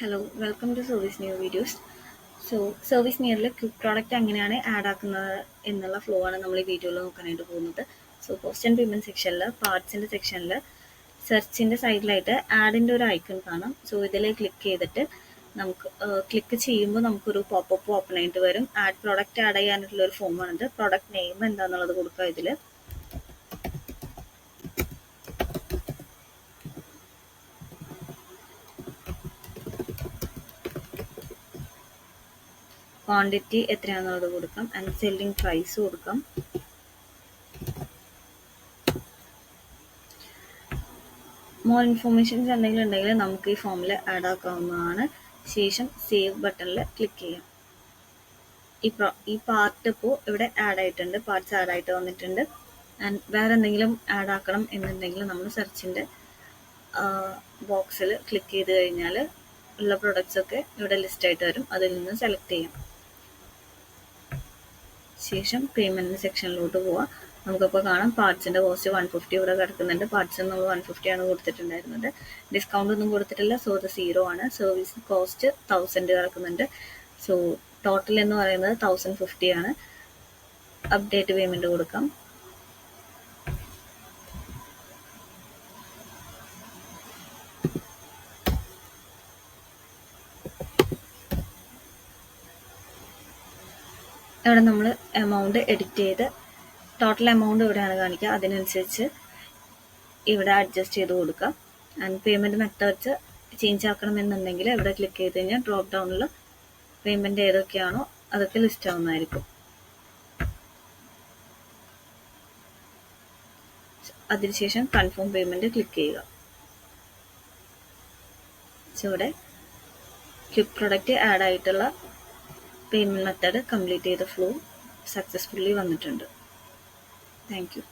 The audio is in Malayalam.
Hello welcome to service near videos. Service നിയറിൽ ക്വിക്ക് പ്രോഡക്റ്റ് എങ്ങനെയാണ് ആഡ് ആക്കുന്നത് എന്നുള്ള ഫ്ലോ ആണ് നമ്മൾ ഈ വീഡിയോയിൽ നോക്കാനായിട്ട് പോകുന്നത്. പോസ്റ്റ് ആൻഡ് പേയ്മെൻറ്റ് സെക്ഷനിൽ പാർട്സിൻ്റെ സെക്ഷനിൽ സെർച്ചിൻ്റെ സൈഡിലായിട്ട് ആഡിൻ്റെ ഒരു ഐക്കൺ കാണാം. ഇതിൽ ക്ലിക്ക് ചെയ്തിട്ട് നമുക്ക് ക്ലിക്ക് ചെയ്യുമ്പോൾ നമുക്കൊരു പോപ്പപ്പ് ഓപ്പൺ ആയിട്ട് വരും. ആഡ് പ്രോഡക്റ്റ് ആഡ് ചെയ്യാനായിട്ടുള്ള ഒരു ഫോമാണിത്. പ്രോഡക്റ്റ് നെയിം എന്താണെന്നുള്ളത് കൊടുക്കുക. ഇതിൽ ക്വാണ്ടിറ്റി എത്രയാണെന്നുള്ളത് കൊടുക്കാം ആൻഡ് സെല്ലിംഗ് പ്രൈസ് കൊടുക്കാം. മോർ ഇൻഫോർമേഷൻസ് എന്തെങ്കിലും ഉണ്ടെങ്കിൽ നമുക്ക് ഈ ഫോമിൽ ആഡ് ആക്കാവുന്നതാണ്. ശേഷം സേവ് ബട്ടണിൽ ക്ലിക്ക് ചെയ്യാം. ഈ പാർട്ട് ഇപ്പോൾ ഇവിടെ ആഡ് ആയിട്ടുണ്ട്, പാർട്സ് ആഡ് ആയിട്ട് വന്നിട്ടുണ്ട്. ആൻഡ് വേറെ എന്തെങ്കിലും ആഡ് ആക്കണം എന്നുണ്ടെങ്കിൽ നമ്മൾ സെർച്ചിൻ്റെ ബോക്സിൽ ക്ലിക്ക് ചെയ്ത് കഴിഞ്ഞാൽ ഉള്ള പ്രൊഡക്ട്സ് ഒക്കെ ഇവിടെ ലിസ്റ്റ് ആയിട്ട് വരും. അതിൽ നിന്ന് സെലക്ട് ചെയ്യാം. ശേഷം പേയ്മെൻറ്റ് സെക്ഷനിലോട്ട് പോവാം. നമുക്കിപ്പോൾ കാണാം പാർട്സിൻ്റെ കോസ്റ്റ് 150 ഇവിടെ കിടക്കുന്നുണ്ട്. പാർട്സിന് നമ്മൾ 150 ആണ് കൊടുത്തിട്ടുണ്ടായിരുന്നത്. ഡിസ്കൗണ്ട് ഒന്നും കൊടുത്തിട്ടില്ല, അത് 0 ആണ്. സർവീസ് കോസ്റ്റ് 1000 കിടക്കുന്നുണ്ട്. ടോട്ടൽ എന്ന് പറയുന്നത് 1050 ആണ്. അപ്ഡേറ്റ് പേയ്മെൻറ്റ് കൊടുക്കാം. ഇവിടെ നമ്മൾ എമൗണ്ട് എഡിറ്റ് ചെയ്ത് ടോട്ടൽ എമൗണ്ട് ഇവിടെയാണ് കാണിക്കുക. അതിനനുസരിച്ച് ഇവിടെ അഡ്ജസ്റ്റ് ചെയ്ത് കൊടുക്കുക. ആൻഡ് പേയ്മെൻറ്റ് മെത്തേഡ്സ് ചേഞ്ച് ആക്കണമെന്നുണ്ടെങ്കിൽ ഇവിടെ ക്ലിക്ക് ചെയ്ത് കഴിഞ്ഞാൽ ഡ്രോപ്പ് ഡൗണിൽ പേയ്മെൻറ്റ് ഏതൊക്കെയാണോ അതൊക്കെ ലിസ്റ്റ് ആവുന്നതായിരിക്കും. അതിനുശേഷം കൺഫേം പേയ്മെൻറ്റ് ക്ലിക്ക് ചെയ്യുക. ഇവിടെ ക്വിക്ക് പ്രൊഡക്റ്റ് ആഡ് ആയിട്ടുള്ള പേയ്മെൻറ്റ് മെത്തേഡ് കംപ്ലീറ്റ് ചെയ്ത ഫ്ലോ സക്സസ്ഫുള്ളി വന്നിട്ടുണ്ട്. Thank you.